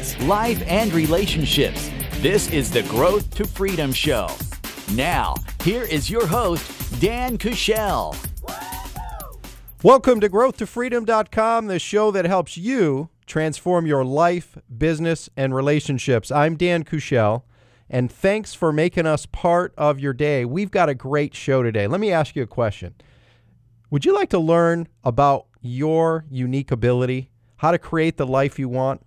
business, life, and relationships. This is the Growth to Freedom Show. Now, here is your host, Dan Kuschell. Welcome to growthtofreedom.com, the show that helps you transform your life, business, and relationships. I'm Dan Kuschell, and thanks for making us part of your day. We've got a great show today. Let me ask you a question. Would you like to learn about your unique ability, how to create the life you want?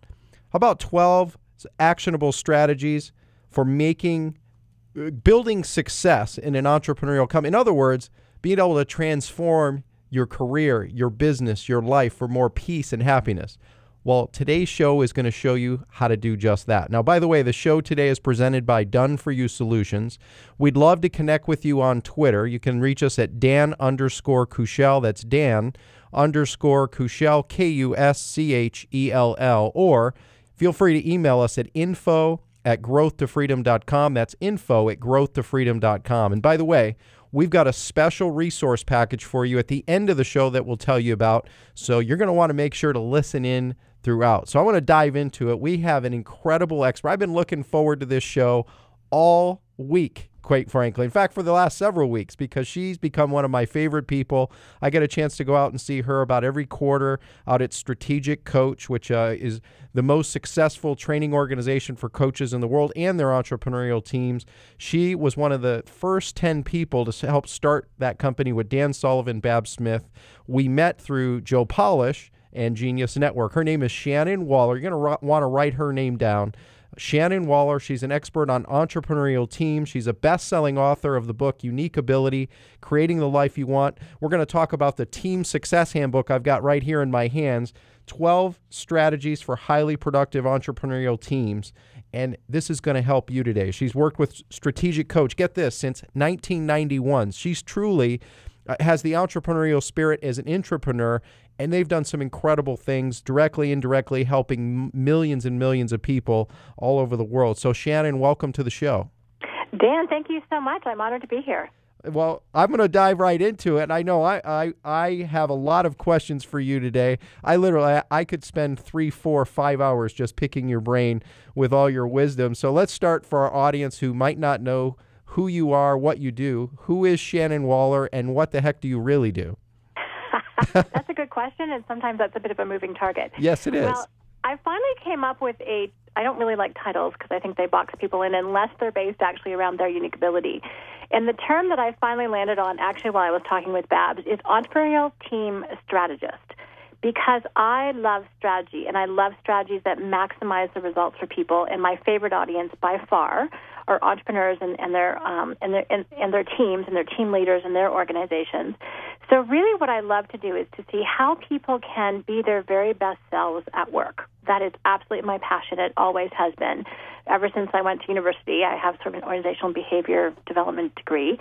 How about 12 actionable strategies for building success in an entrepreneurial company? In other words, being able to transform your career, your business, your life for more peace and happiness. Well, today's show is going to show you how to do just that. Now, by the way, the show today is presented by Done For You Solutions. We'd love to connect with you on Twitter. You can reach us at Dan_Kuschell. That's Dan_Kuschell, Kuschell. Or feel free to email us at info@growthtofreedom.com. That's info@growthtofreedom.com. And by the way, we've got a special resource package for you at the end of the show that we'll tell you about. So you're going to want to make sure to listen in throughout. So I want to dive into it. We have an incredible expert. I've been looking forward to this show all week, quite frankly. In fact, for the last several weeks, because she's become one of my favorite people. I get a chance to go out and see her about every quarter out at Strategic Coach, which is the most successful training organization for coaches in the world and their entrepreneurial teams. She was one of the first 10 people to help start that company with Dan Sullivan, Bab Smith. We met through Joe Polish and Genius Network. Her name is Shannon Waller. You're going to want to write her name down. Shannon Waller. She's an expert on entrepreneurial teams. She's a best-selling author of the book Unique Ability, Creating the Life You Want. We're going to talk about the Team Success Handbook I've got right here in my hands, 12 strategies for highly productive entrepreneurial teams. And this is going to help you today. She's worked with Strategic Coach, get this, since 1991. She's truly has the entrepreneurial spirit as an entrepreneur, and they've done some incredible things directly, indirectly, helping millions and millions of people all over the world. So Shannon, welcome to the show. Dan, thank you so much. I'm honored to be here. Well, I'm going to dive right into it. I know I have a lot of questions for you today. I could spend 3, 4, 5 hours just picking your brain with all your wisdom. So let's start for our audience who might not know who you are, what you do. Who is Shannon Waller, and what the heck do you really do? That's a good question, and sometimes that's a bit of a moving target. Yes, it is. Well, I finally came up with I don't really like titles because I think they box people in unless they're based actually around their unique ability. And the term that I finally landed on, actually while I was talking with Babs, is Entrepreneurial Team Strategist. Because I love strategy, and I love strategies that maximize the results for people. And my favorite audience by far are entrepreneurs and their teams and their team leaders and their organizations. So really what I love to do is to see how people can be their very best selves at work. That is absolutely my passion. It always has been. Ever since I went to university, I have sort of an organizational behavior development degree.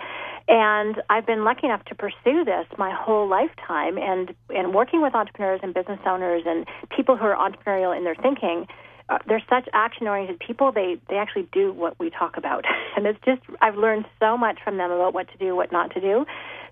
And I've been lucky enough to pursue this my whole lifetime. And working with entrepreneurs and business owners and people who are entrepreneurial in their thinking, they're such action-oriented people. They actually do what we talk about. And it's just, I've learned so much from them about what to do, what not to do.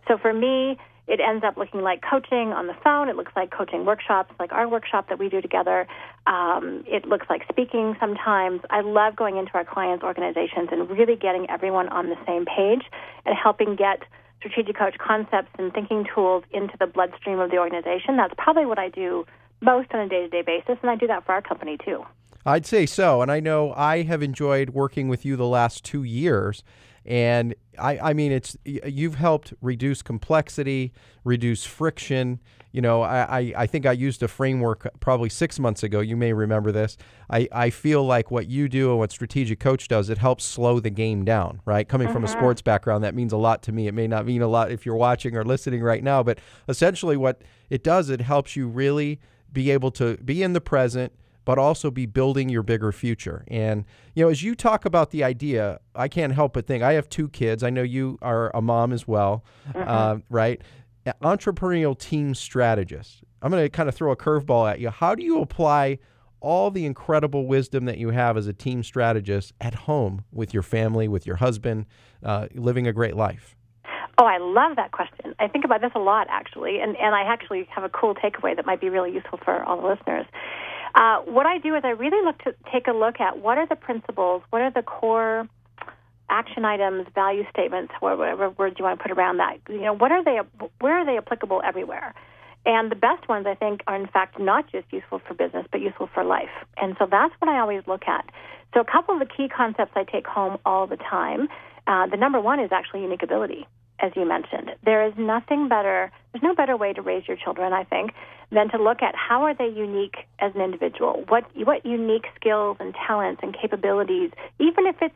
So for me, it ends up looking like coaching on the phone. It looks like coaching workshops, like our workshop that we do together. It looks like speaking sometimes. I love going into our clients' organizations and really getting everyone on the same page and helping get strategic coach concepts and thinking tools into the bloodstream of the organization. That's probably what I do most on a day-to-day basis, and I do that for our company too. I'd say so, and I know I have enjoyed working with you the last 2 years, and I mean, you've helped reduce complexity, reduce friction. You know, I think I used a framework probably 6 months ago. You may remember this. I feel like what you do and what Strategic Coach does, it helps slow the game down, right? Coming from a sports background, that means a lot to me. It may not mean a lot if you're watching or listening right now, but essentially what it does, it helps you really be able to be in the present, but also be building your bigger future. And, you know, as you talk about the idea, I can't help but think, I have 2 kids. I know you are a mom as well, right? Entrepreneurial Team Strategist. I'm going to kind of throw a curveball at you. How do you apply all the incredible wisdom that you have as a team strategist at home with your family, with your husband, living a great life? Oh, I love that question. I think about this a lot, actually, and I actually have a cool takeaway that might be really useful for all the listeners. What I do is I really take a look at what are the principles, what are the core action items, value statements, whatever words you want to put around that. Where are they applicable everywhere? And the best ones, I think, are in fact not just useful for business, but useful for life. And so that's what I always look at. So a couple of the key concepts I take home all the time. The number one is actually unique ability, as you mentioned. There's no better way to raise your children, I think, than to look at how are they unique as an individual. What unique skills and talents and capabilities, even if it's,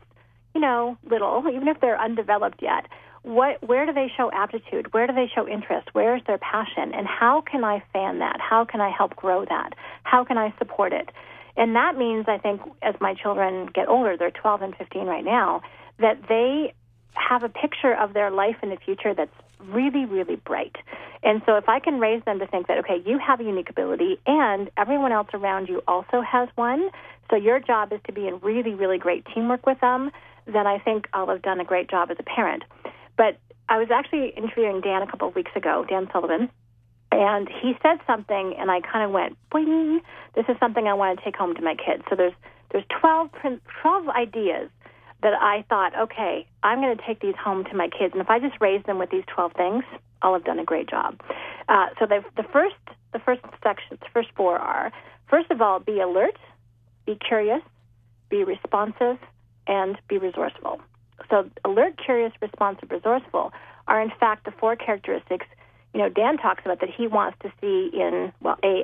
little, even if they're undeveloped yet, where do they show aptitude? Where do they show interest? Where is their passion? And how can I fan that? How can I help grow that? How can I support it? And that means, I think, as my children get older, they're 12 and 15 right now, that they have a picture of their life in the future that's really, really bright. And so if I can raise them to think that, okay, you have a unique ability and everyone else around you also has one, so your job is to be in really, really great teamwork with them, then I think I'll have done a great job as a parent. But I was actually interviewing Dan a couple of weeks ago, Dan Sullivan, and he said something, and I kind of went, boing, this is something I want to take home to my kids. So there's 12 ideas that I thought, okay, I'm going to take these home to my kids, and if I just raise them with these 12 things, I'll have done a great job. So the first sections, the first four are, first of all, be alert, be curious, be responsive, and be resourceful. So alert, curious, responsive, resourceful are, in fact, the four characteristics, Dan talks about that he wants to see in,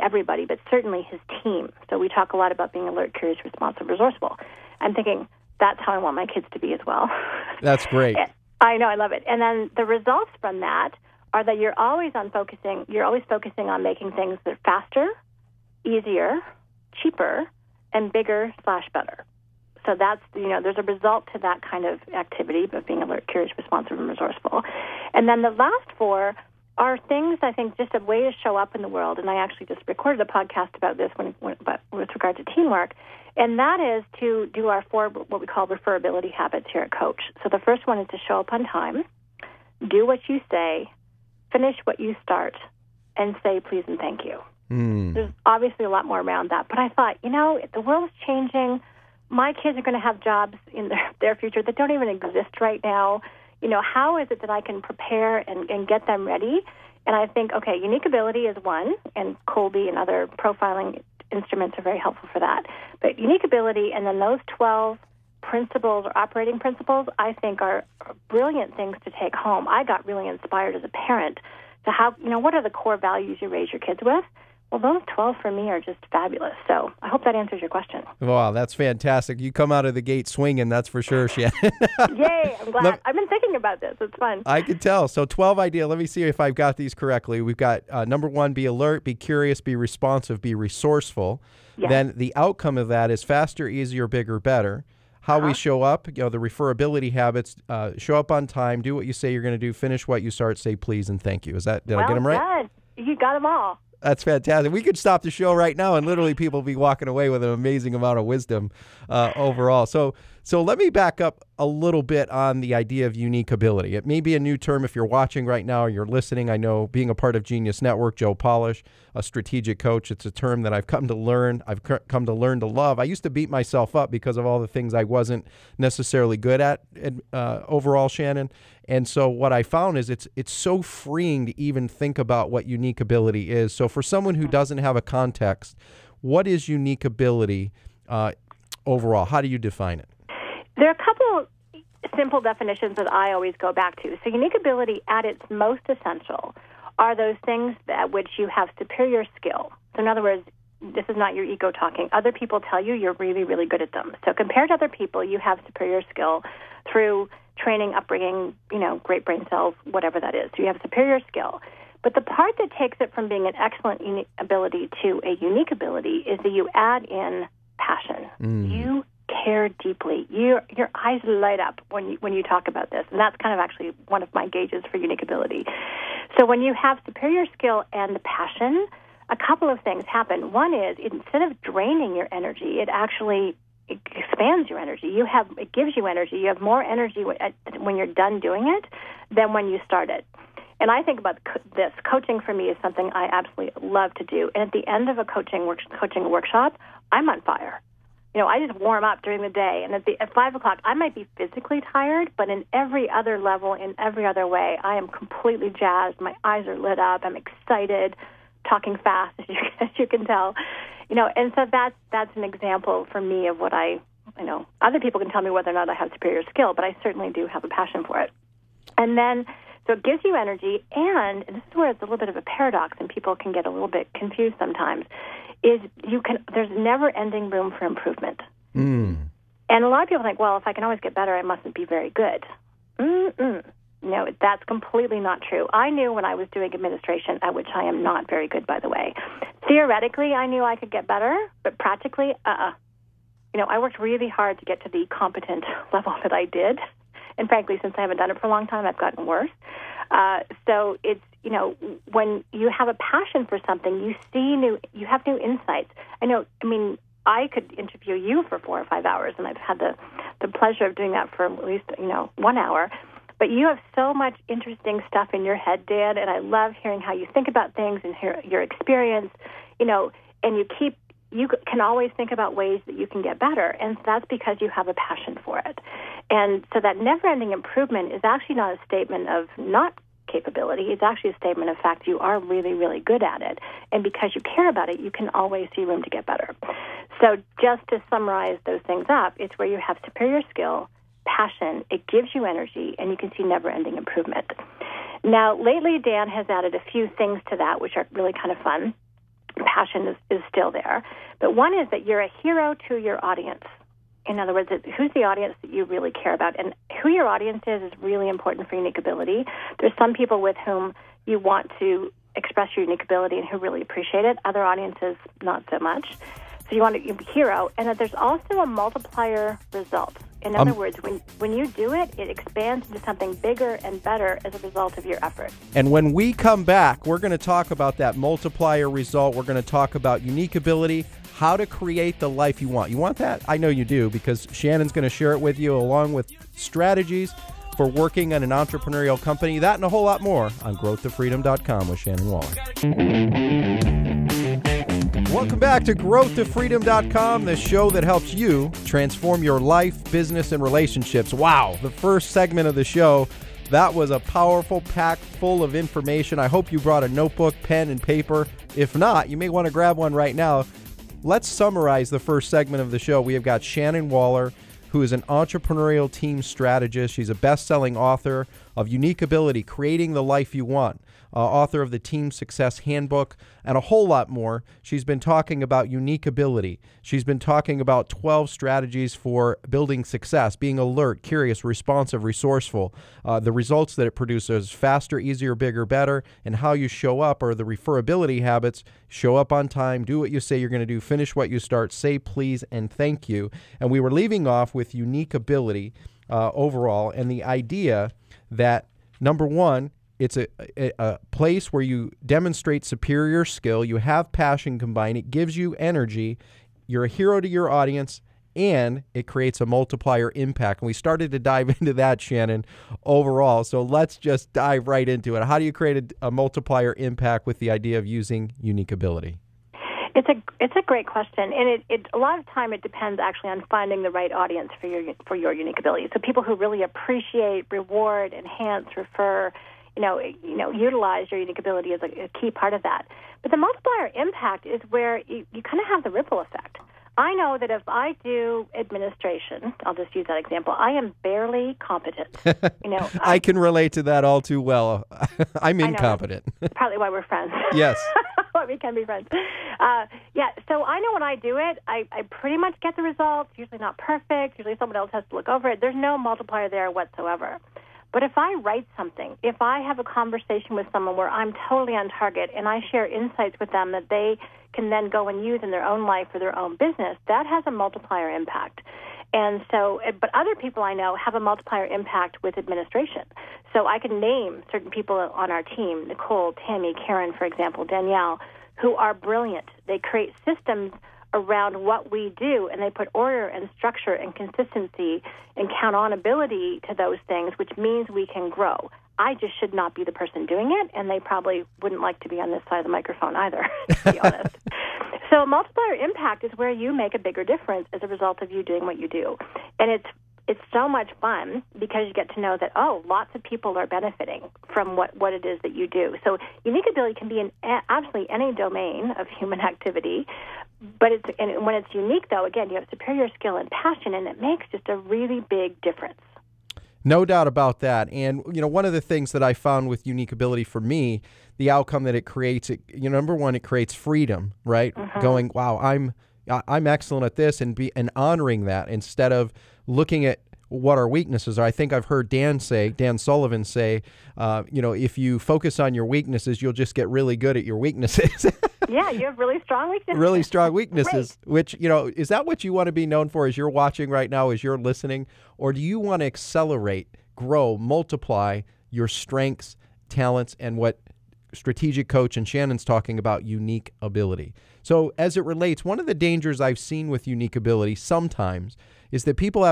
everybody, but certainly his team. So we talk a lot about being alert, curious, responsive, resourceful. I'm thinking that's how I want my kids to be as well. That's great. I know, I love it. And then the results from that are that you're always focusing on making things that are faster, easier, cheaper, and bigger/better. So that's, there's a result to that kind of activity of being alert, curious, responsive, and resourceful. And then the last four are things, I think, just a way to show up in the world. And I actually just recorded a podcast about this with regard to teamwork. And that is to do our four, what we call referability habits here at Coach. So the first one is to show up on time, do what you say, finish what you start, and say please and thank you. There's obviously a lot more around that. But I thought, the world's changing. My kids are going to have jobs in their future that don't even exist right now. How is it that I can prepare and get them ready? And I think, okay, unique ability is one, and Colby and other profiling instruments are very helpful for that. But unique ability, and then those 12 principles or operating principles, I think are brilliant things to take home. I got really inspired as a parent to what are the core values you raise your kids with? Well, those 12 for me are just fabulous. So I hope that answers your question. Wow, that's fantastic. You come out of the gate swinging, that's for sure, Shannon. Yay, I'm glad. I've been thinking about this. It's fun. I can tell. So 12 ideas. Let me see if I've got these correctly. We've got number one, be alert, be curious, be responsive, be resourceful. Yes. Then the outcome of that is faster, easier, bigger, better. How we show up, the referability habits, show up on time, do what you say you're going to do, finish what you start, say please and thank you. Did I get them right? Well done. You got them all. That's fantastic. We could stop the show right now and literally people will be walking away with an amazing amount of wisdom overall. So let me back up a little bit on the idea of unique ability. It may be a new term if you're watching right now or you're listening. I know being a part of Genius Network, Joe Polish, a strategic coach, it's a term that I've come to learn. I've come to learn to love. I used to beat myself up because of all the things I wasn't necessarily good at overall, Shannon. And so what I found is it's so freeing to even think about what unique ability is. So for someone who doesn't have a context, what is unique ability overall? How do you define it? There are a couple simple definitions that I always go back to. So unique ability at its most essential are those things at which you have superior skill. So in other words, this is not your ego talking. Other people tell you you're really, really good at them. So compared to other people, you have superior skill through training, upbringing, great brain cells, whatever that is. So you have superior skill. But the part that takes it from being an excellent ability to a unique ability is that you add in passion. You care deeply. Your eyes light up when you talk about this, and that's kind of actually one of my gauges for unique ability. So when you have superior skill and passion, a couple of things happen. One is instead of draining your energy, it actually expands your energy. It gives you energy. You have more energy when you're done doing it than when you started. And I think about this. Coaching for me is something I absolutely love to do. And at the end of a coaching workshop, I'm on fire. I just warm up during the day, and at 5 o'clock, I might be physically tired, but in every other level, in every other way, I am completely jazzed. My eyes are lit up. I'm excited, talking fast, as you can tell. And so that's an example for me of what other people can tell me whether or not I have superior skill, but I certainly do have a passion for it. And then, so it gives you energy, and this is where it's a little bit of a paradox, and people can get a little bit confused sometimes, is there's never-ending room for improvement. And a lot of people think, well, if I can always get better, I mustn't be very good. No, that's completely not true. I knew when I was doing administration, at which I am not very good, by the way. Theoretically, I knew I could get better, but practically, I worked really hard to get to the competent level that I did. And frankly, since I haven't done it for a long time, I've gotten worse. So it's, when you have a passion for something, you have new insights. I could interview you for 4 or 5 hours, and I've had the pleasure of doing that for at least, 1 hour. But you have so much interesting stuff in your head, Dan, and I love hearing how you think about things and hear your experience, and you can always think about ways that you can get better, and that's because you have a passion for it. And so that never-ending improvement is actually not a statement of not capability. It's actually a statement of fact you are really, really good at it, and because you care about it, you can always see room to get better. So just to summarize those things up, it's where you have superior skill, passion, it gives you energy, and you can see never-ending improvement. Now, lately, Dan has added a few things to that, which are really kind of fun. Passion is still there. But one is that you're a hero to your audience. In other words, who's the audience that you really care about? And who your audience is really important for unique ability. There's some people with whom you want to express your unique ability and who really appreciate it. Other audiences, not so much. So you want to be a hero. And that there's also a multiplier result. In other words, when you do it, it expands into something bigger and better as a result of your effort. And when we come back, we're going to talk about that multiplier result. We're going to talk about unique ability, how to create the life you want. You want that? I know you do, because Shannon's going to share it with you along with strategies for working at an entrepreneurial company. That and a whole lot more on growthtofreedom.com with Shannon Waller. Welcome back to growthtofreedom.com, the show that helps you transform your life, business, and relationships. Wow, the first segment of the show, that was a powerful pack full of information. I hope you brought a notebook, pen, and paper. If not, you may want to grab one right now. Let's summarize the first segment of the show. We have got Shannon Waller, who is an entrepreneurial team strategist. She's a best-selling author of Unique Ability, Creating the Life You Want, author of the Team Success Handbook, and a whole lot more. She's been talking about unique ability. She's been talking about 12 strategies for building success, being alert, curious, responsive, resourceful, the results that it produces, faster, easier, bigger, better, and how you show up, or the referability habits. Show up on time, do what you say you're going to do, finish what you start, say please and thank you. And we were leaving off with unique ability overall, and the idea that, number one, it's a place where you demonstrate superior skill, you have passion combined, it gives you energy, you're a hero to your audience, and it creates a multiplier impact. And we started to dive into that, Shannon, overall. So let's just dive right into it. How do you create a multiplier impact with the idea of using unique ability? It's a great question, and it a lot of time it depends actually on finding the right audience for your unique ability. So people who really appreciate, reward, enhance, refer, utilize your unique ability is a key part of that. But the multiplier impact is where you kind of have the ripple effect. I know that if I do administration, I'll just use that example, I am barely competent. I can relate to that all too well. I'm incompetent. That's partly why we're friends. Yes. Why we can be friends. So I know when I do it, I pretty much get the results, usually not perfect, usually someone else has to look over it. There's no multiplier there whatsoever. But if I write something, if I have a conversation with someone where I'm totally on target and I share insights with them that they can then go and use in their own life or their own business, that has a multiplier impact. And so, but other people I know have a multiplier impact with administration. So I can name certain people on our team, Nicole, Tammy, Karen, for example, Danielle, who are brilliant. They create systems around what we do, and they put order and structure and consistency and countability to those things, which means we can grow. I just should not be the person doing it, and they probably wouldn't like to be on this side of the microphone either, to be honest. So multiplier impact is where you make a bigger difference as a result of you doing what you do. And it's so much fun because you get to know that, lots of people are benefiting from what it is that you do. So unique ability can be in absolutely any domain of human activity. But when it's unique, though, again, you have superior skill and passion, and it makes just a really big difference. No doubt about that. And, one of the things that I found with unique ability for me, the outcome that it creates, number one, it creates freedom, right? Mm-hmm. Going, wow, I'm excellent at this, and honoring that instead of looking at what our weaknesses are. I think I've heard Dan Sullivan say, if you focus on your weaknesses, you'll just get really good at your weaknesses. Yeah, you have really strong weaknesses. Really strong weaknesses, Great. which, is that what you want to be known for as you're watching right now, as you're listening? Or do you want to accelerate, grow, multiply your strengths, talents, and what strategic coach and Shannon's talking about, unique ability? So as it relates, one of the dangers I've seen with unique ability sometimes is that people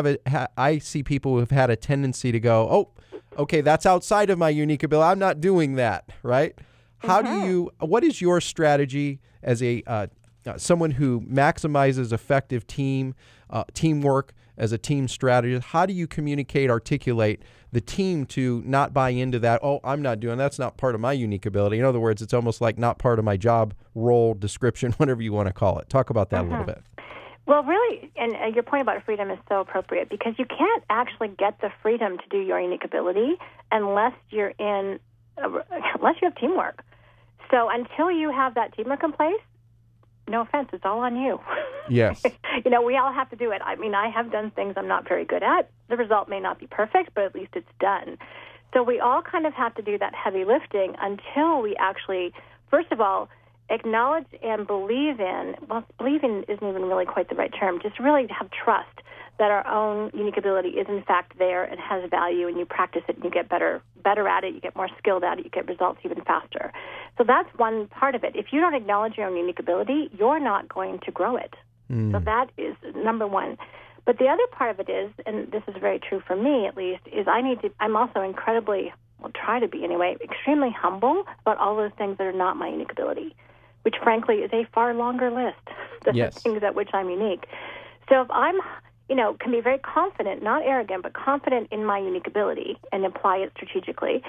I see people who have had a tendency to go, okay, that's outside of my unique ability. I'm not doing that, right? What is your strategy as someone who maximizes effective teamwork as a team strategist? How do you articulate the team to not buy into that, I'm not doing that's not part of my unique ability? In other words, it's almost like not part of my job role description, whatever you want to call it. Talk about that a little bit. Well, really, and your point about freedom is so appropriate because you can't actually get the freedom to do your unique ability unless you have teamwork. So until you have that teamwork in place, no offense, it's all on you. Yes. We all have to do it. I mean, I have done things I'm not very good at. The result may not be perfect, but at least it's done. So we all kind of have to do that heavy lifting until we actually, first of all, acknowledge and believe in isn't even really quite the right term, just really have trust that our own unique ability is in fact there and has value, and you practice it and you get better at it, you get more skilled at it, you get results even faster. So that's one part of it. If you don't acknowledge your own unique ability, you're not going to grow it. So that is number one. But the other part of it is, and this is very true for me at least, is I'm also try to be anyway, extremely humble about all those things that are not my unique ability, which frankly is a far longer list than the things at which I'm unique. So if I'm can be very confident, not arrogant, but confident in my unique ability and apply it strategically,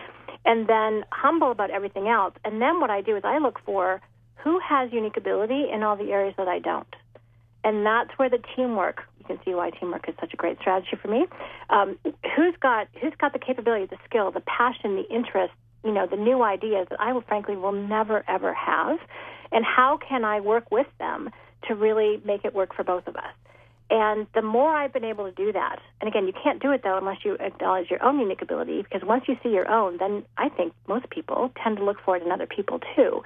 and then humble about everything else. And then what I do is I look for who has unique ability in all the areas that I don't. And that's where the teamwork, you can see why teamwork is such a great strategy for me. Who's got the capability, the skill, the passion, the interest, the new ideas that I frankly will never, ever have, and how can I work with them to really make it work for both of us? And the more I've been able to do that, and again, you can't do it, though, unless you acknowledge your own unique ability, because once you see your own, then I think most people tend to look for it in other people, too.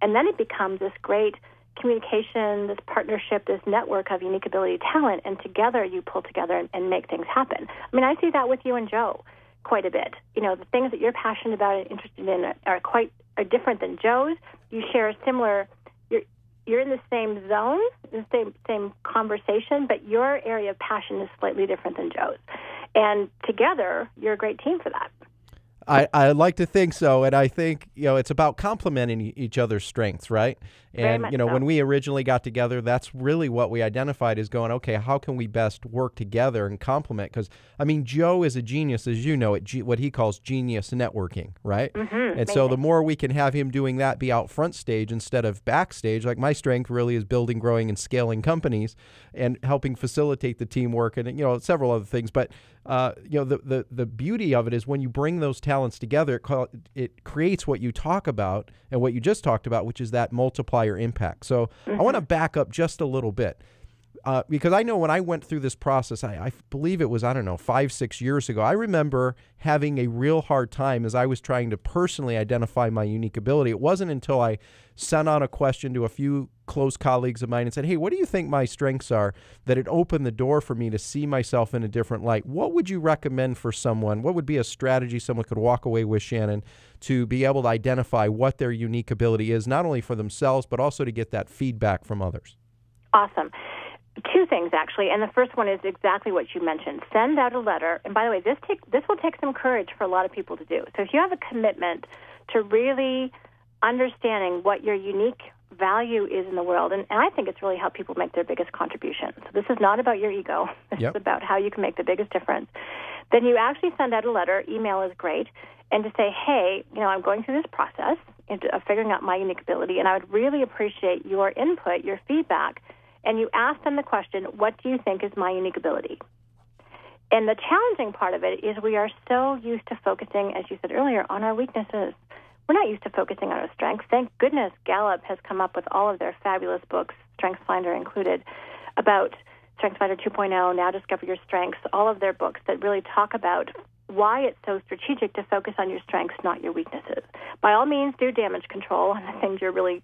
And then it becomes this great communication, this partnership, this network of unique ability talent, and together you pull together and make things happen. I mean, I see that with you and Joe quite a bit. The things that you're passionate about and interested in are different than Joe's. You share a similar... You're in the same zone, the same conversation, but your area of passion is slightly different than Joe's. And together, you're a great team for that. I like to think so, and I think it's about complementing each other's strengths, right? And so. When we originally got together, that's really what we identified as going, okay, how can we best work together and complement? Because Joe is a genius, as you know, at what he calls genius networking, right? Mm-hmm, and so the more we can have him doing that, be out front stage instead of backstage. Like my strength really is building, growing, and scaling companies, and helping facilitate the teamwork, and several other things. But the beauty of it is when you bring those talents together, it creates what you talk about and what you just talked about, which is that multiplier impact. So I want to back up just a little bit because I know when I went through this process, I believe it was, 5-6 years ago, I remember having a real hard time as I was trying to personally identify my unique ability. It wasn't until I sent out a question to a few close colleagues of mine and said, hey, what do you think my strengths are, that it opened the door for me to see myself in a different light. What would you recommend for someone? What would be a strategy someone could walk away with, Shannon, to be able to identify what their unique ability is, not only for themselves, but also to get that feedback from others? Awesome. Two things, actually, and the first one is exactly what you mentioned. Send out a letter, and by the way, this will take some courage for a lot of people to do. So if you have a commitment to really understanding what your unique value is in the world, and I think it's really helped people make their biggest contribution. So this is not about your ego. This is about how you can make the biggest difference. Then you actually send out a letter. Email is great. And to say, hey, I'm going through this process of figuring out my unique ability, and I would really appreciate your input, your feedback. And you ask them the question, what do you think is my unique ability? And the challenging part of it is we are so used to focusing, as you said earlier, on our weaknesses. We're not used to focusing on our strengths. Thank goodness Gallup has come up with all of their fabulous books, StrengthsFinder included, about StrengthsFinder 2.0, Now Discover Your Strengths, all of their books that really talk about why it's so strategic to focus on your strengths, not your weaknesses. By all means, do damage control on the things you're really,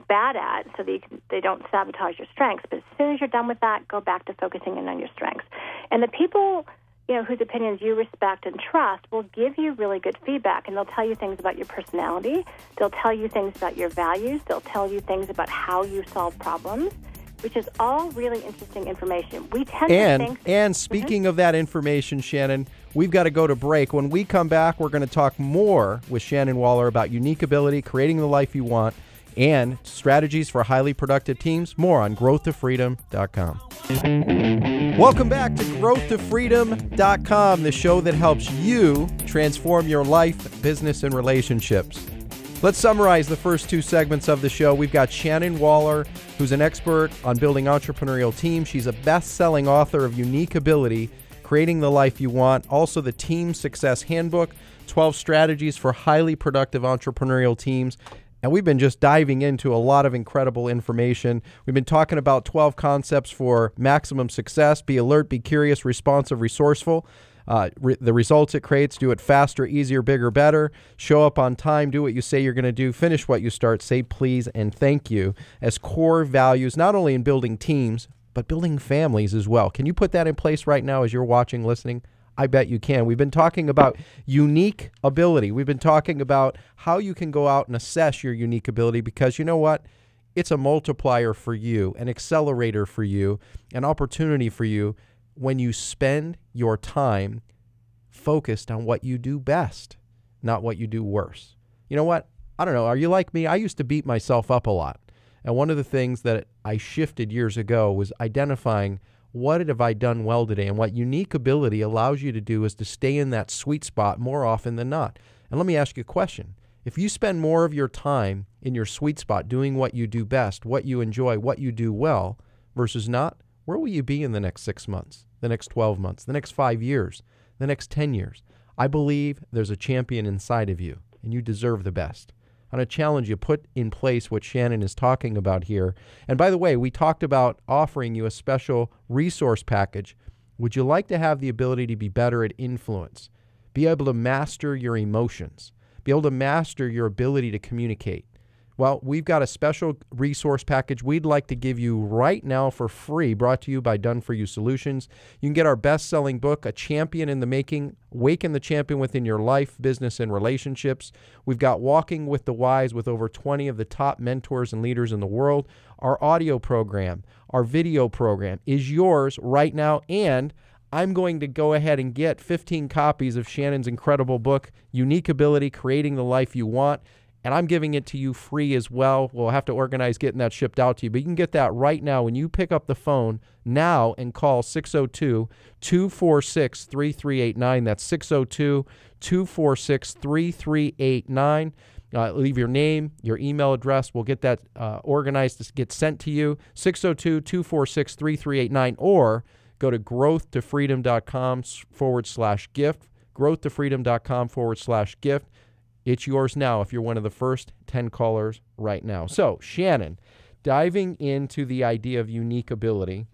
bad at so that they don't sabotage your strengths. But as soon as you're done with that, go back to focusing in on your strengths. And the people, whose opinions you respect and trust will give you really good feedback, and they'll tell you things about your personality. They'll tell you things about your values. They'll tell you things about how you solve problems, which is all really interesting information. We tend to think... And speaking of that information, Shannon, we've got to go to break. When we come back, we're going to talk more with Shannon Waller about unique ability, creating the life you want, and strategies for highly productive teams. More on growthtofreedom.com. Welcome back to growthtofreedom.com, the show that helps you transform your life, business, and relationships. Let's summarize the first two segments of the show. We've got Shannon Waller, who's an expert on building entrepreneurial teams. She's a best-selling author of Unique Ability, Creating the Life You Want, also the Team Success Handbook, 12 Strategies for Highly Productive Entrepreneurial Teams. And we've been just diving into a lot of incredible information. We've been talking about 12 concepts for maximum success. Be alert, be curious, responsive, resourceful. The results it creates: do it faster, easier, bigger, better. Show up on time, do what you say you're going to do, finish what you start, say please and thank you as core values, not only in building teams, but building families as well. Can you put that in place right now as you're watching, listening? I bet you can. We've been talking about unique ability. We've been talking about how you can go out and assess your unique ability, because you know what? It's a multiplier for you, an accelerator for you, an opportunity for you when you spend your time focused on what you do best, not what you do worse. You know what? I don't know. Are you like me? I used to beat myself up a lot. And one of the things that I shifted years ago was identifying, what have I done well today? And what unique ability allows you to do is to stay in that sweet spot more often than not. And let me ask you a question. If you spend more of your time in your sweet spot doing what you do best, what you enjoy, what you do well versus not, where will you be in the next 6 months, the next 12 months, the next 5 years, the next 10 years? I believe there's a champion inside of you, and you deserve the best. I'm going to challenge you, put in place what Shannon is talking about here. And by the way, we talked about offering you a special resource package. Would you like to have the ability to be better at influence, be able to master your emotions, be able to master your ability to communicate? Well, we've got a special resource package we'd like to give you right now for free, brought to you by Done For You Solutions. You can get our best-selling book, A Champion in the Making, Awaken the Champion Within Your Life, Business, and Relationships. We've got Walking with the Wise with over 20 of the top mentors and leaders in the world. Our audio program, our video program is yours right now, and I'm going to go ahead and get 15 copies of Shannon's incredible book, Unique Ability, Creating the Life You Want. And I'm giving it to you free as well. We'll have to organize getting that shipped out to you. But you can get that right now when you pick up the phone now and call 602-246-3389. That's 602-246-3389. Leave your name, your email address. We'll get that organized to get sent to you. 602-246-3389. Or go to growthtofreedom.com/gift. growthtofreedom.com/gift. It's yours now if you're one of the first 10 callers right now. So, Shannon, diving into the idea of unique ability,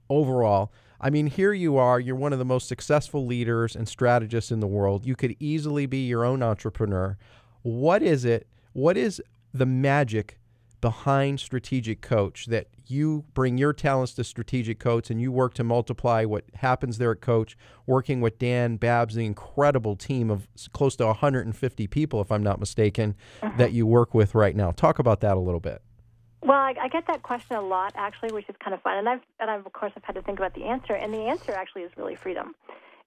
overall, I mean, here you are, you're one of the most successful leaders and strategists in the world. You could easily be your own entrepreneur. What is it? What is the magic behind Strategic Coach, that you bring your talents to Strategic Coach and you work to multiply what happens there at Coach, working with Dan, Babs, the incredible team of close to 150 people, if I'm not mistaken, that you work with right now. Talk about that a little bit. Well, I get that question a lot, actually, which is kind of fun. And I've of course, I've had to think about the answer. And the answer actually is really freedom.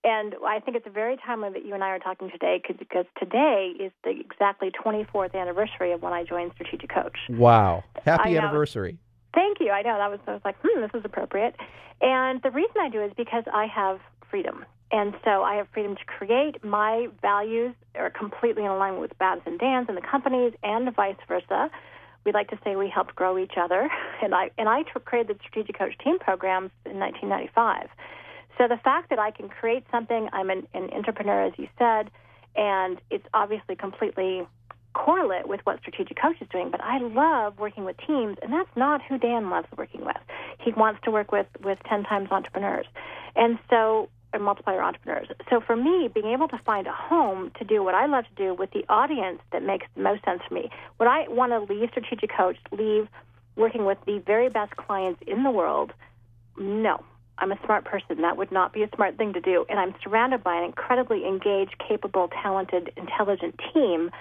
And I think it's very timely that you and I are talking today because today is the exactly 24th anniversary of when I joined Strategic Coach. Wow. Happy anniversary. Thank you. I know. I was like, this is appropriate. And the reason I do is because I have freedom. And so I have freedom to create. My values are completely in alignment with Babs and Dan's and the companies and vice versa. We like to say we helped grow each other. And I created the Strategic Coach Team programs in 1995. So the fact that I can create something, I'm an entrepreneur, as you said, and it's obviously completely correlate with what Strategic Coach is doing, but I love working with teams, and that's not who Dan loves working with. He wants to work with 10 times entrepreneurs, and multiplier entrepreneurs. So for me, being able to find a home to do what I love to do with the audience that makes the most sense for me. Would I want to leave Strategic Coach, leave working with the very best clients in the world? No. I'm a smart person. That would not be a smart thing to do. And I'm surrounded by an incredibly engaged, capable, talented, intelligent team,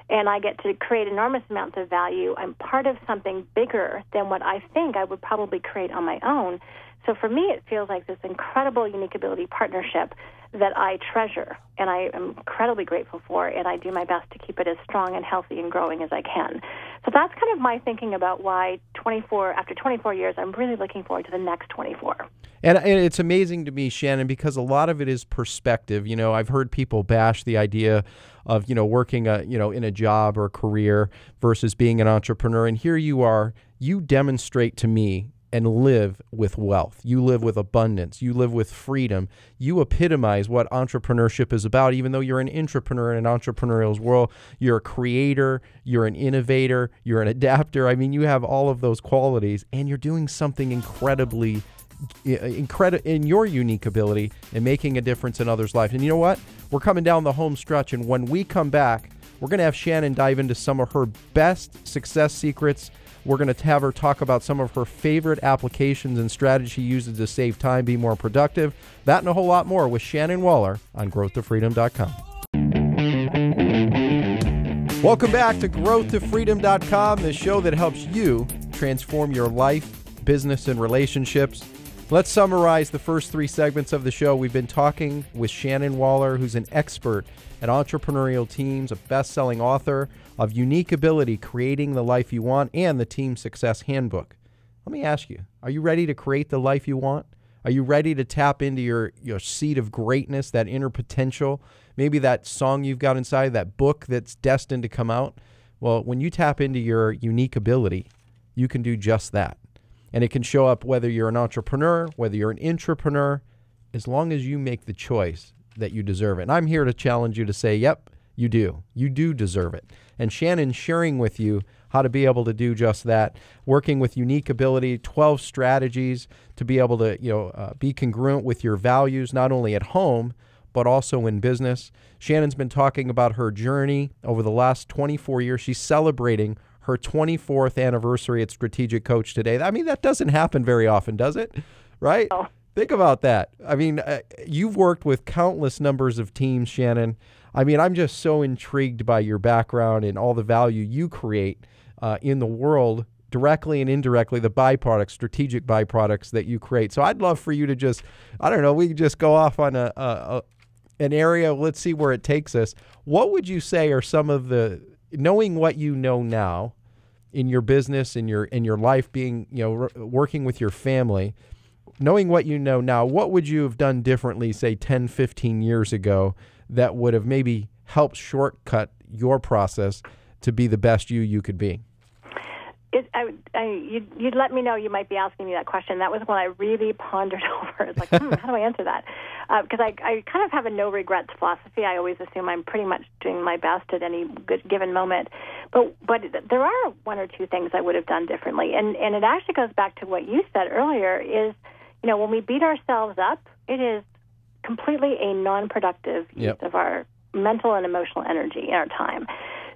and I get to create enormous amounts of value. I'm part of something bigger than what I think I would probably create on my own. So for me, it feels like this incredible unique ability partnership that I treasure and I am incredibly grateful for, and I do my best to keep it as strong and healthy and growing as I can. So that's kind of my thinking about why after 24 years, I'm really looking forward to the next 24. And it's amazing to me, Shannon, because a lot of it is perspective. You know, I've heard people bash the idea of, working in a job or a career versus being an entrepreneur. And here you are, you demonstrate to me and live with wealth. You live with abundance. You live with freedom. You epitomize what entrepreneurship is about, even though you're an entrepreneur in an entrepreneurial world. You're a creator. You're an innovator. You're an adapter. I mean, you have all of those qualities, and you're doing something incredibly in your unique ability and making a difference in others' lives. And you know what? We're coming down the home stretch, and when we come back, we're going to have Shannon dive into some of her best success secrets. We're going to have her talk about some of her favorite applications and strategies she uses to save time, be more productive. That and a whole lot more with Shannon Waller on growthtofreedom.com. Welcome back to growthtofreedom.com, the show that helps you transform your life, business, and relationships. Let's summarize the first three segments of the show. We've been talking with Shannon Waller, who's an expert at entrepreneurial teams, a best-selling author of Unique Ability, Creating the Life You Want, and the Team Success Handbook. Let me ask you, are you ready to create the life you want? Are you ready to tap into your seed of greatness, that inner potential, maybe that song you've got inside, that book that's destined to come out? Well, when you tap into your unique ability, you can do just that. And it can show up whether you're an entrepreneur, whether you're an intrapreneur, as long as you make the choice that you deserve it. And I'm here to challenge you to say, yep, you do. You do deserve it. And Shannon's sharing with you how to be able to do just that, working with Unique Ability, 12 strategies to be able to be congruent with your values, not only at home, but also in business. Shannon's been talking about her journey over the last 24 years. She's celebrating her 24th anniversary at Strategic Coach today. I mean, that doesn't happen very often, does it? Right? Oh. Think about that. I mean, you've worked with countless numbers of teams, Shannon. I mean, I'm just so intrigued by your background and all the value you create in the world, directly and indirectly, the byproducts, strategic byproducts that you create. So I'd love for you to just, we could just go off on an area. Let's see where it takes us. What would you say are some of the, knowing what you know now in your business, in your life, being, working with your family, knowing what you know now, what would you have done differently, say 10, 15 years ago that would have maybe helped shortcut your process to be the best you could be? You'd let me know you might be asking me that question. That was when I really pondered over. It's like, how do I answer that? Because I kind of have a no regrets philosophy. I always assume I'm pretty much doing my best at any given moment. But there are one or two things I would have done differently. And it actually goes back to what you said earlier is, when we beat ourselves up, it is completely a non-productive use of our mental and emotional energy and our time.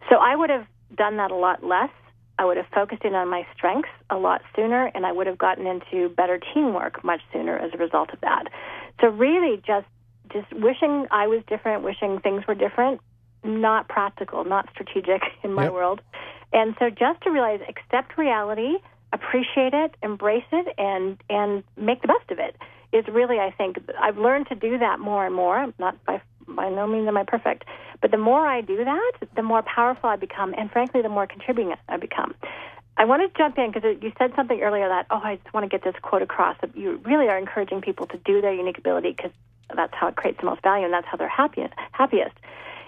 So I would have done that a lot less. I would have focused in on my strengths a lot sooner, and I would have gotten into better teamwork much sooner as a result of that. So really just wishing I was different, wishing things were different, not practical, not strategic in my world. And so just to realize, accept reality, appreciate it, embrace it, and make the best of it. is really, I think, I've learned to do that more and more. Not by no means am I perfect, but the more I do that, the more powerful I become, and frankly, the more contributing I become. I want to jump in because you said something earlier that, I just want to get this quote across. That you really are encouraging people to do their unique ability because that's how it creates the most value and that's how they're happiest.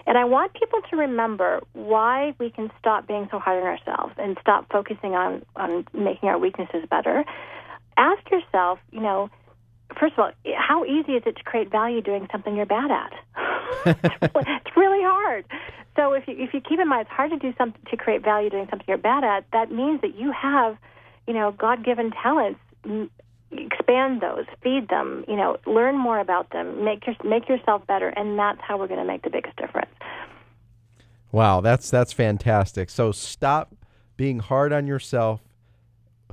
And I want people to remember why we can stop being so hard on ourselves and stop focusing on making our weaknesses better. Ask yourself, first of all, how easy is it to create value doing something you're bad at? It's really hard. So if you keep in mind it's hard to do something to create value doing something you're bad at, that means that you have, God-given talents. Expand those, feed them, learn more about them, make yourself better, and that's how we're going to make the biggest difference. Wow, that's fantastic. So stop being hard on yourself.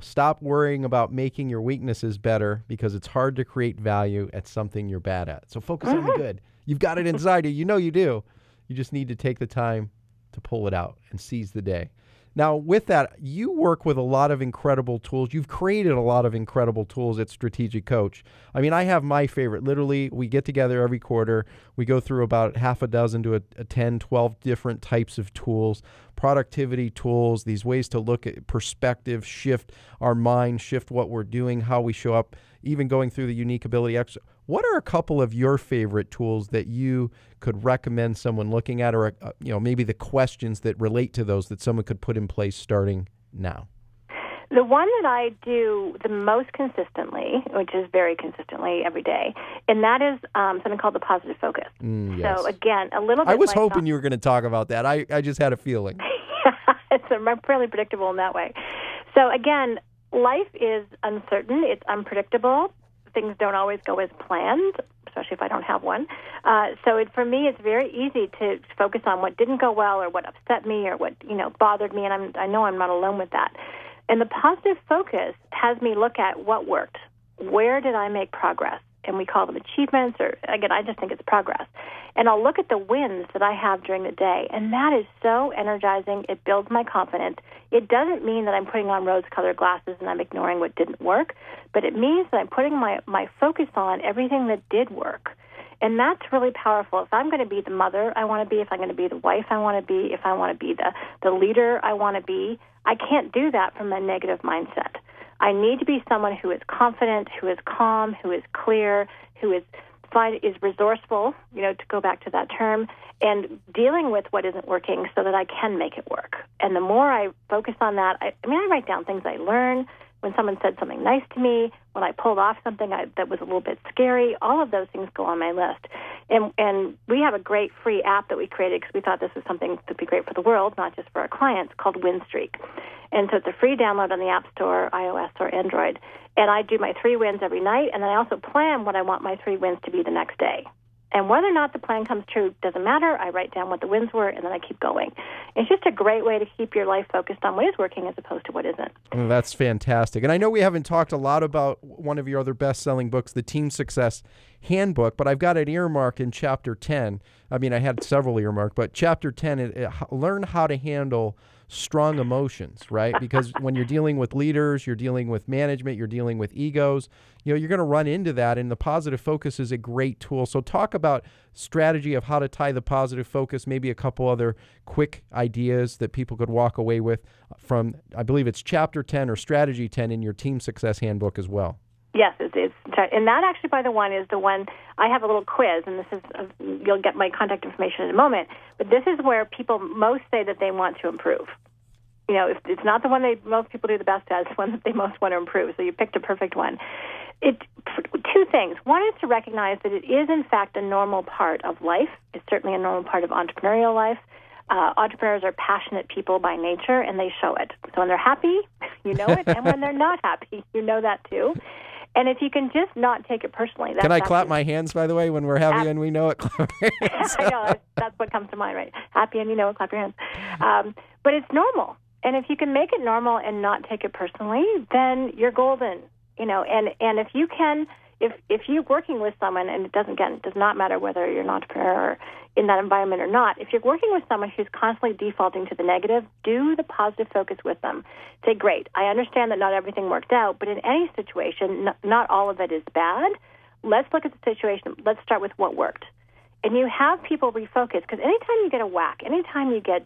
Stop worrying about making your weaknesses better because it's hard to create value at something you're bad at. So focus on the good. You've got it inside you. You know you do. You just need to take the time to pull it out and seize the day. Now, with that, you work with a lot of incredible tools. You've created a lot of incredible tools at Strategic Coach. I mean, I have my favorite. Literally, we get together every quarter. We go through about half a dozen to a 10, 12 different types of tools, productivity tools, these ways to look at perspective, shift our mind, shift what we're doing, how we show up, even going through the unique ability exercise. What are a couple of your favorite tools that you could recommend someone looking at, or maybe the questions that relate to those that someone could put in place starting now? The one that I do the most consistently, which is very consistently every day, and that is something called the positive focus. Yes. So again, a little bit. I was hoping you were going to talk about that. I just had a feeling. It's fairly predictable in that way. So again, life is uncertain. It's unpredictable. Things don't always go as planned, especially if I don't have one. For me, it's very easy to focus on what didn't go well or what upset me or what bothered me, and I know I'm not alone with that. And the positive focus has me look at what worked. Where did I make progress? And we call them achievements, or again, I just think it's progress. And I'll look at the wins that I have during the day, and that is so energizing. It builds my confidence. It doesn't mean that I'm putting on rose-colored glasses and I'm ignoring what didn't work, but it means that I'm putting my focus on everything that did work. And that's really powerful. If I'm going to be the mother I want to be, if I'm going to be the wife I want to be, if I want to be the leader I want to be, I can't do that from a negative mindset. I need to be someone who is confident, who is calm, who is clear, who is resourceful, to go back to that term, and dealing with what isn't working so that I can make it work. And the more I focus on that, I write down things I learn. When someone said something nice to me, when I pulled off something that was a little bit scary, all of those things go on my list. And we have a great free app that we created because we thought this was something that would be great for the world, not just for our clients, called Win Streak. And so it's a free download on the App Store, iOS or Android. And I do my 3 wins every night, and then I also plan what I want my 3 wins to be the next day. And whether or not the plan comes true doesn't matter. I write down what the wins were, and then I keep going. It's just a great way to keep your life focused on what is working as opposed to what isn't. Well, that's fantastic. And I know we haven't talked a lot about one of your other best-selling books, the Team Success Handbook, but I've got an earmark in Chapter 10. I mean, I had several earmarked, but Chapter 10, learn how to handle strong emotions, right? Because when you're dealing with leaders, you're dealing with management, you're dealing with egos, you're going to run into that, and the positive focus is a great tool. So talk about strategy of how to tie the positive focus, maybe a couple other quick ideas that people could walk away with from, I believe it's Chapter 10 or Strategy 10 in your Team Success Handbook as well. Yes, it's and that actually, by the one, is the one I have a little quiz, and this is you'll get my contact information in a moment. But this is where people most say that they want to improve. If it's not the one most people do the best at, it's the one that they most want to improve. So you picked a perfect one. 2 things. One is to recognize that it is, in fact, a normal part of life. It's certainly a normal part of entrepreneurial life. Entrepreneurs are passionate people by nature, and they show it. So when they're happy, you know it, and when they're not happy, you know that too. And if you can just not take it personally. Can I clap my hands, by the way, when we're happy and we know it? I know. That's what comes to mind, right? Happy and you know it, clap your hands. But it's normal. And if you can make it normal and not take it personally, then you're golden. And if you can, if you're working with someone, and it does not matter whether you're an entrepreneur or in that environment or not, if you're working with someone who's constantly defaulting to the negative, do the positive focus with them. Say, great, I understand that not everything worked out, but in any situation, not all of it is bad. let's look at the situation. Let's start with what worked. And you have people refocus, because anytime you get a whack, anytime you get,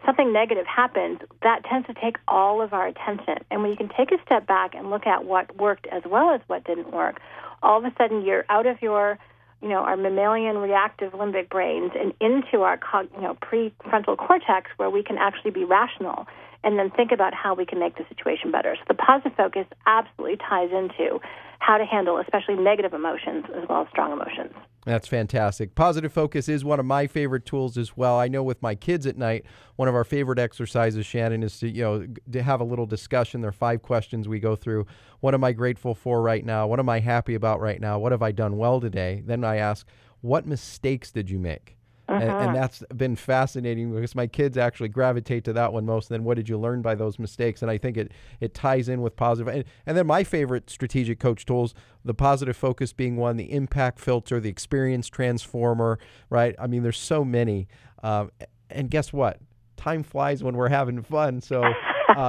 something negative happens, that tends to take all of our attention. And when you can take a step back and look at what worked as well as what didn't work, all of a sudden you're out of your, our mammalian reactive limbic brains and into our, prefrontal cortex, where we can actually be rational and then think about how we can make the situation better. So the positive focus absolutely ties into how to handle especially negative emotions as well as strong emotions. That's fantastic. Positive focus is one of my favorite tools as well. I know with my kids at night, one of our favorite exercises, Shannon, is to have a little discussion. There are 5 questions we go through. What am I grateful for right now? What am I happy about right now? What have I done well today? Then I ask, what mistakes did you make? And that's been fascinating, because my kids actually gravitate to that one most. And then what did you learn by those mistakes? And I think it ties in with positive. And then my favorite strategic coach tools, the positive focus being one, the impact filter, the experience transformer, right? I mean, there's so many. And guess what? Time flies when we're having fun. So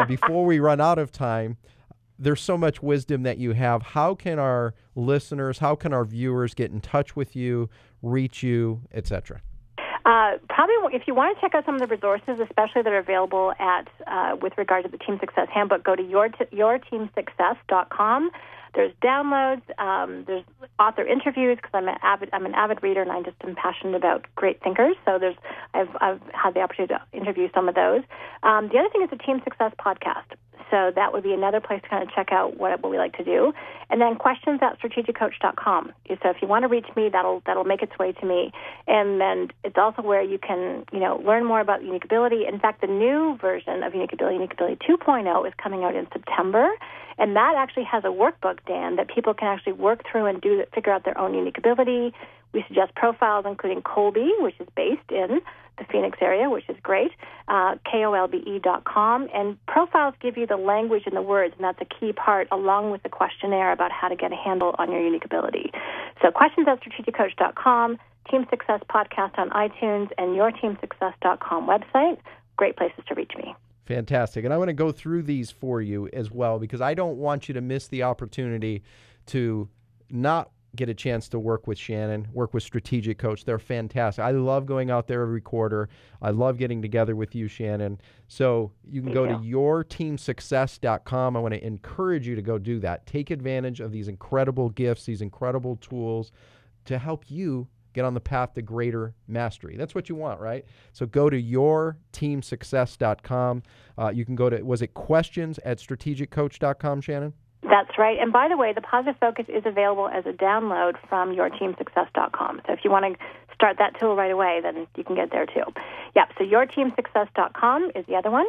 before we run out of time, there's so much wisdom that you have. How can our listeners, how can our viewers get in touch with you, reach you, etc.? Probably, if you want to check out some of the resources, especially that are available with regard to the Team Success Handbook, go to yourteamsuccess.com. There's downloads. There's author interviews, because I'm an avid reader, and I just am passionate about great thinkers. So I've had the opportunity to interview some of those. The other thing is the Team Success podcast. So that would be another place to kind of check out what we like to do. And then questions@strategiccoach.com. So if you want to reach me, that'll make its way to me. And then it's also where you can, learn more about Unique Ability. In fact, the new version of Unique Ability 2.0, is coming out in September. And that actually has a workbook, Dan, that people can actually work through and figure out their own unique ability. We suggest profiles, including Colby, which is based in the Phoenix area, which is great, kolbe.com. And profiles give you the language and the words, and that's a key part, along with the questionnaire about how to get a handle on your unique ability. So questions@strategiccoach.com, Team Success Podcast on iTunes, and yourteamsuccess.com website. Great places to reach me. Fantastic. And I want to go through these for you as well, because I don't want you to miss the opportunity to not get a chance to work with Shannon, work with Strategic Coach. They're fantastic. I love going out there every quarter. I love getting together with you, Shannon. So you can go to yourteamsuccess.com. I want to encourage you to go do that. Take advantage of these incredible gifts, these incredible tools to help you get on the path to greater mastery. That's what you want, right? So go to yourteamsuccess.com. You can go to, was it questions@strategiccoach.com, Shannon? That's right. And by the way, the Positive Focus is available as a download from yourteamsuccess.com. So if you want to start that tool right away, then you can get there too. Yeah, so yourteamsuccess.com is the other one.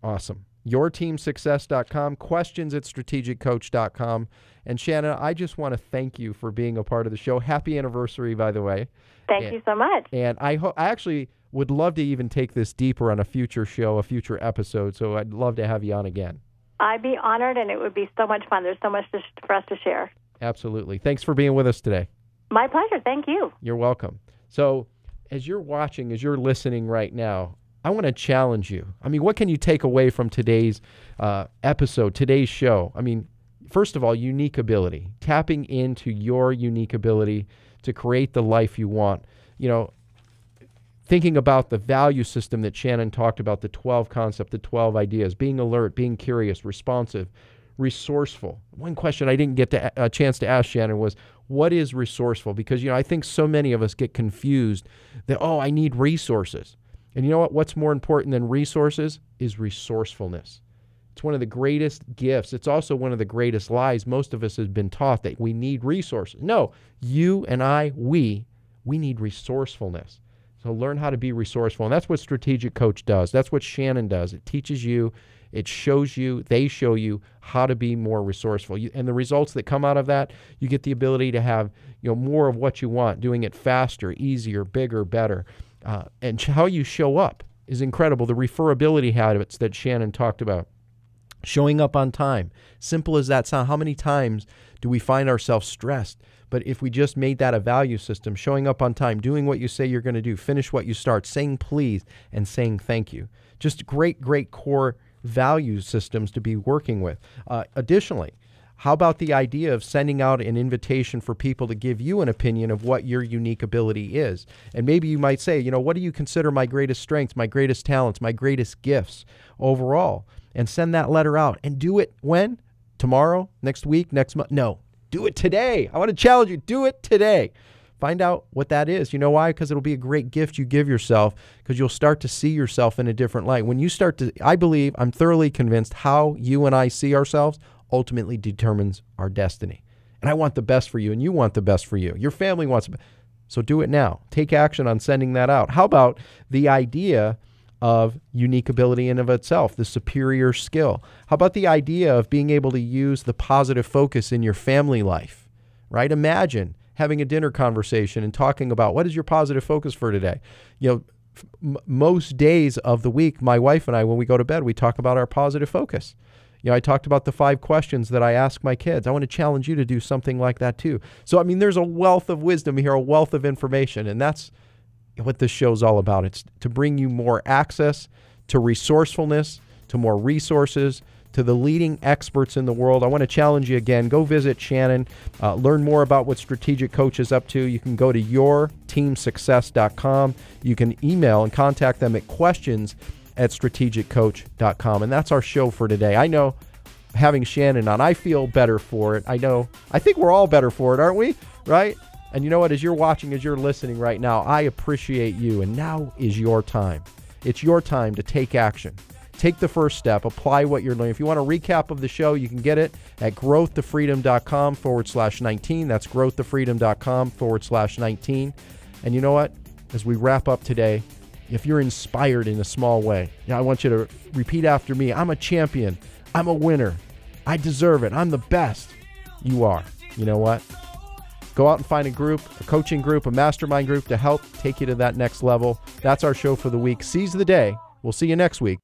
Awesome. Yourteamsuccess.com, questions@strategiccoach.com. And Shannon, I just want to thank you for being a part of the show. Happy anniversary, by the way. Thank you so much. And I actually would love to even take this deeper on a future show, a future episode. So I'd love to have you on again. I'd be honored, and it would be so much fun. There's so much for us to share. Absolutely. Thanks for being with us today. My pleasure. Thank you. You're welcome. So as you're watching, as you're listening right now, I want to challenge you. I mean, what can you take away from today's episode, today's show? I mean, first of all, unique ability, tapping into your unique ability to create the life you want. Thinking about the value system that Shannon talked about, the 12 concept, the 12 ideas, being alert, being curious, responsive, resourceful. One question I didn't get a chance to ask Shannon was, what is resourceful? Because, I think so many of us get confused that, I need resources. And you know what? What's more important than resources is resourcefulness. It's one of the greatest gifts. It's also one of the greatest lies. Most of us have been taught that we need resources. No, you and I, we need resourcefulness. So learn how to be resourceful. And that's what Strategic Coach does. That's what Shannon does. It teaches you, it shows you, they show you how to be more resourceful. And the results that come out of that, you get the ability to have more of what you want, doing it faster, easier, bigger, better. And how you show up is incredible. The referability habits that Shannon talked about. Showing up on time. Simple as that sounds. How many times do we find ourselves stressed? But if we just made that a value system, showing up on time, doing what you say you're going to do, finish what you start, saying please, and saying thank you. Just great, great core value systems to be working with. Additionally, How about the idea of sending out an invitation for people to give you an opinion of what your unique ability is? And maybe you might say, what do you consider my greatest strengths, my greatest talents, my greatest gifts overall? And send that letter out. And do it when? Tomorrow? Next week? Next month? No. Do it today. I want to challenge you. Do it today. Find out what that is. You know why? Because it'll be a great gift you give yourself, because you'll start to see yourself in a different light. When you start to, I'm thoroughly convinced how you and I see ourselves ultimately determines our destiny. And I want the best for you, and you want the best for you. Your family wants it. So do it now. Take action on sending that out. How about the idea of unique ability in of itself, the superior skill? How about the idea of being able to use the positive focus in your family life, right? Imagine having a dinner conversation and talking about what is your positive focus for today. Most days of the week, my wife and I, when we go to bed, we talk about our positive focus. I talked about the 5 questions that I ask my kids. I want to challenge you to do something like that too. So, there's a wealth of wisdom here, a wealth of information, and that's what this show's all about. It's to bring you more access to resourcefulness, to more resources, to the leading experts in the world. I want to challenge you again. Go visit Shannon. Learn more about what Strategic Coach is up to. You can go to yourteamsuccess.com. You can email and contact them at questions@strategiccoach.com. And that's our show for today. I know having Shannon on, I feel better for it. I think we're all better for it, aren't we? Right? And you know what? As you're watching, as you're listening right now, I appreciate you. And now is your time. It's your time to take action. Take the first step. Apply what you're learning. If you want a recap of the show, you can get it at growthtofreedom.com/19. That's growthtofreedom.com/19. And you know what? As we wrap up today, if you're inspired in a small way, I want you to repeat after me. I'm a champion. I'm a winner. I deserve it. I'm the best. You are. You know what? Go out and find a group, a coaching group, a mastermind group to help take you to that next level. That's our show for the week. Seize the day. We'll see you next week.